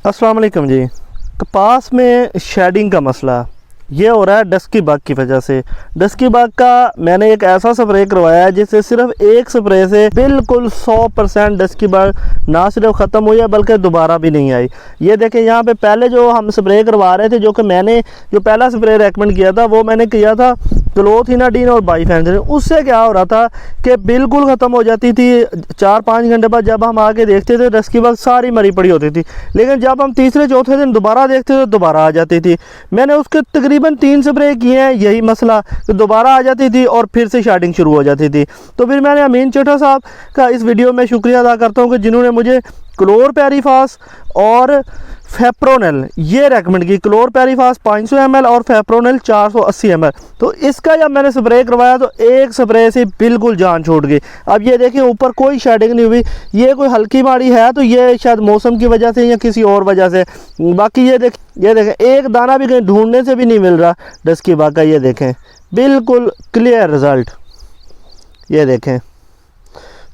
अस्सलाम वालेकुम जी। कपास में शेडिंग का मसला ये हो रहा है डस्की बग की वजह से। डस्की बग का मैंने एक ऐसा स्प्रे करवाया है जिससे सिर्फ एक स्प्रे से बिल्कुल 100% डस्की बग ना सिर्फ ख़त्म हुई है बल्कि दोबारा भी नहीं आई। ये देखें यहाँ पे पहले जो हम स्प्रे करवा रहे थे, जो कि मैंने जो पहला स्प्रे रेकमेंड किया था वो मैंने किया था क्लोथिनाडीन और बाइफेंथ्रिन। उससे क्या हो रहा था कि बिल्कुल ख़त्म हो जाती थी। 4-5 घंटे बाद जब हम आके देखते थे डस्की बग सारी मरी पड़ी होती थी, लेकिन जब हम तीसरे चौथे दिन दोबारा देखते थे दोबारा आ जाती थी। मैंने उसके तकरीबन 3 स्प्रे किए हैं, यही मसला कि दोबारा आ जाती थी और फिर से शेडिंग शुरू हो जाती थी। तो फिर मैंने अमीन चट्टा साहब का इस वीडियो में शुक्रिया अदा करता हूँ कि जिन्होंने मुझे क्लोरपेरिफास और फेप्रोनेल ये रेकमेंड की। क्लोरपेरिफास 500 ml और फेप्रोनेल 480 ml। तो इसका जब मैंने स्प्रे करवाया तो एक स्प्रे से बिल्कुल जान छूट गई। अब ये देखिए ऊपर कोई शेडिंग नहीं हुई। ये कोई हल्की माड़ी है तो ये शायद मौसम की वजह से या किसी और वजह से। बाकी ये देखें एक दाना भी कहीं ढूंढने से भी नहीं मिल रहा डस्की बग का। ये देखें बिल्कुल क्लियर रिज़ल्ट, ये देखें।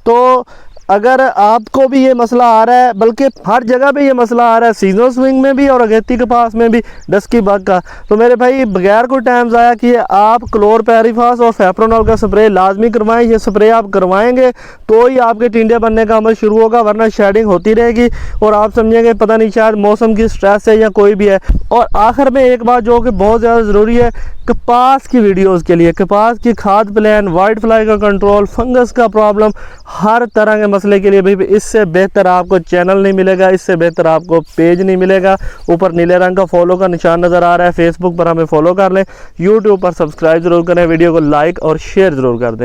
तो अगर आपको भी ये मसला आ रहा है, बल्कि हर जगह पे ये मसला आ रहा है, सीजनल स्विंग में भी और अगेती कपास में भी डस्की बग का, तो मेरे भाई बगैर कोई टाइम ज़ाया किए आप क्लोरपेरिफास और फेप्रोनॉल का स्प्रे लाजमी करवाएं। ये स्प्रे आप करवाएंगे तो ही आपके टिंडे बनने का अमल शुरू होगा, वरना शेडिंग होती रहेगी और आप समझेंगे पता नहीं शायद मौसम की स्ट्रेस है या कोई भी है। और आखिर में एक बात जो कि बहुत ज़्यादा ज़रूरी है कपास की वीडियोज़ के लिए, कपास की खाद प्लान, वाइट फ्लाई का कंट्रोल, फंगस का प्रॉब्लम, हर तरह के मसले के लिए भाई इससे बेहतर आपको चैनल नहीं मिलेगा, इससे बेहतर आपको पेज नहीं मिलेगा। ऊपर नीले रंग का फॉलो का निशान नज़र आ रहा है। फेसबुक पर हमें फॉलो कर लें, यूट्यूब पर सब्सक्राइब ज़रूर करें, वीडियो को लाइक और शेयर ज़रूर कर दें।